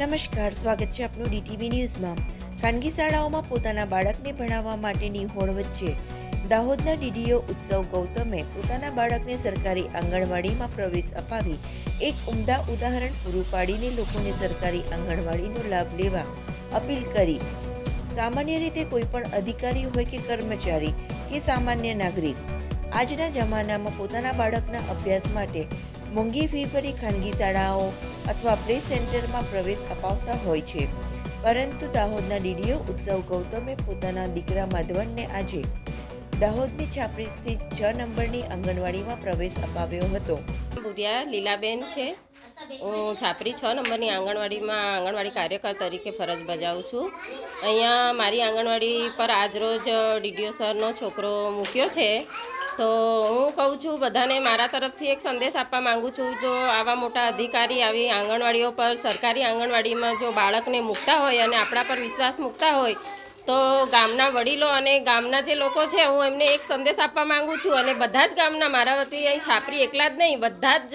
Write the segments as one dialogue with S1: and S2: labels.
S1: નમસ્કાર, સ્વાગત છે આપનું DTV ન્યૂઝમાં। ખાનગી શાળાઓમાં પોતાના બાળકને ભણાવવા માટેની હોડ વચ્ચે દાહોદના DDO ઉત્સવ ગૌતમે પોતાના બાળકને સરકારી આંગણવાડીમાં પ્રવેશ અપાવી એક ઉમદા ઉદાહરણ પૂરું પાડીને લોકોને સરકારી આંગણવાડીનો લાભ લેવા અપીલ કરી। સામાન્ય રીતે કોઈપણ અધિકારી હોય કે કર્મચારી કે સામાન્ય નાગરિક આજના જમાનામાં પોતાના બાળકના અભ્યાસ માટે મોંઘી ફી ભરી ખાનગી શાળાઓ અથવા પ્લે સેન્ટરમાં પ્રવેશ અપાવતા હોય છે, પરંતુ દાહોદના DDO ઉત્સવ ગૌતમે પોતાના દીકરા માધવનને આજે દાહોદની છાપરી સ્થિત 6 નંબરની આંગણવાડીમાં પ્રવેશ અપાવ્યો હતો।
S2: બુધિયા લીલાબેન છે। હું છાપરી 6 નંબરની આંગણવાડીમાં આંગણવાડી કાર્યકર તરીકે ફરજ બજાવું છું। અહીંયા મારી આંગણવાડી પર આજરોજ DDO સરનો છોકરો મૂક્યો છે, તો હું કહું છું બધાને મારા તરફથી એક સંદેશ આપવા માગું છું, જો આવા મોટા અધિકારી આવી આંગણવાડીઓ પર સરકારી આંગણવાડીમાં જો બાળકને મૂકતા હોય અને આપણા પર વિશ્વાસ મૂકતા હોય તો ગામના વડીલો અને ગામના જે લોકો છે, હું એમને એક સંદેશ આપવા માગું છું અને બધા જ ગામના મારા વતી અહીં છાપરી એકલા જ નહીં, બધા જ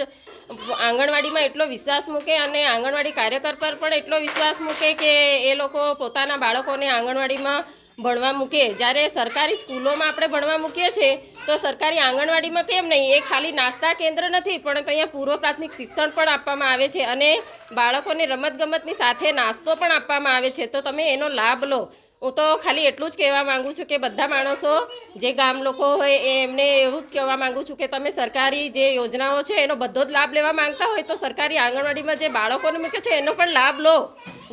S2: આંગણવાડીમાં એટલો વિશ્વાસ મૂકે અને આંગણવાડી કાર્યકર પર પણ એટલો વિશ્વાસ મૂકે કે એ લોકો પોતાના બાળકોને આંગણવાડીમાં ભણવા મૂકે। જ્યારે સરકારી સ્કૂલોમાં આપણે ભણવા મૂકીએ છીએ તો સરકારી આંગણવાડીમાં કેમ નહીં? એ ખાલી નાસ્તા કેન્દ્ર નથી, પણ અહીંયા પૂર્વ પ્રાથમિક શિક્ષણ પણ આપવામાં આવે છે અને બાળકોને રમતગમતની સાથે નાસ્તો પણ આપવામાં આવે છે, તો તમે એનો લાભ લો। હું તો ખાલી એટલું જ કહેવા માગું છું કે બધા માણસો જે ગામ લોકો હોય એમને એવું જ કહેવા માગું છું કે તમે સરકારી જે યોજનાઓ છે એનો બધો જ લાભ લેવા માંગતા હોય તો સરકારી આંગણવાડીમાં જે બાળકોને મૂકે છે એનો પણ લાભ લો।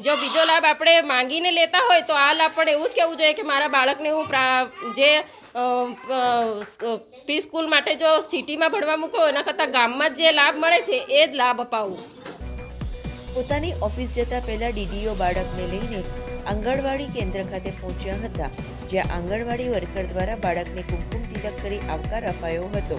S2: જો બીજો લાભ આપણે માંગીને લેતા હોય તો આ લાભ પણ એવું જ કહેવું જોઈએ કે મારા બાળકને હું જે પ્રી સ્કૂલ માટે જો સિટીમાં ભણવા મૂકો એના કરતાં ગામમાં જે લાભ મળે છે એ જ લાભ અપાવું।
S1: પોતાની ઓફિસ જતા પહેલા DDO બાળકને લઈને આંગણવાડી કેન્દ્ર ખાતે પહોંચ્યા હતા, જ્યાં આંગણવાડી વર્કર દ્વારા બાળકને કુમકુમ તિલક કરી આવકાર અપાયો હતો।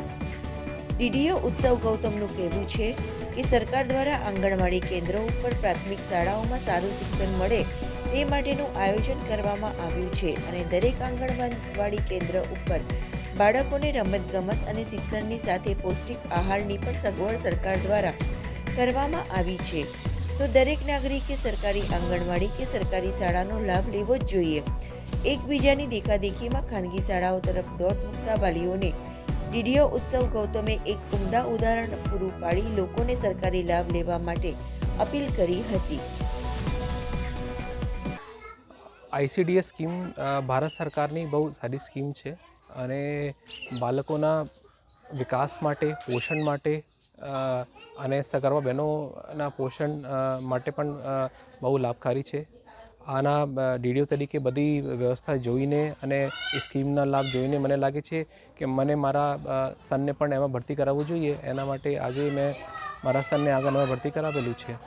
S1: DDO ઉત્સવ ગૌતમનું કહેવું છે કે સરકાર દ્વારા આંગણવાડી કેન્દ્રો ઉપર પ્રાથમિક શાળાઓમાં સારું શિક્ષણ મળે તે માટેનું આયોજન કરવામાં આવ્યું છે અને દરેક આંગણવાડી કેન્દ્ર ઉપર બાળકોને રમતગમત અને શિક્ષણની સાથે પૌષ્ટિક આહારની પણ સગવડ સરકાર દ્વારા કરવામાં આવી છે, તો દરેક નાગરિકે સરકારી આંગણવાડી કે સરકારી શાળાનો લાભ લેવો જ જોઈએ। એકબીજાની દેખાદેખીમાં ખાનગી શાળાઓ તરફ દોટ મૂકતા વાલીઓને DDO ઉત્સવ ગૌતમે એક ઉમદા ઉદાહરણ પૂરું પાડી લોકોને સરકારી લાભ લેવા માટે અપીલ કરી હતી।
S3: ICDS સ્કીમ ભારત સરકારની બહુ સારી સ્કીમ છે અને બાળકોના વિકાસ માટે, પોષણ માટે અને સગર્ભા બહેનોના પોષણ માટે પણ બહુ લાભકારી છે। આના DDO તરીકે બધી વ્યવસ્થા જોઈને અને એ સ્કીમના લાભ જોઈને મને લાગે છે કે મને મારા સનને પણ એમાં ભરતી કરાવવું જોઈએ। એના માટે આજે મેં મારા સનને આંગણવાડીમાં ભરતી કરાવેલું છે।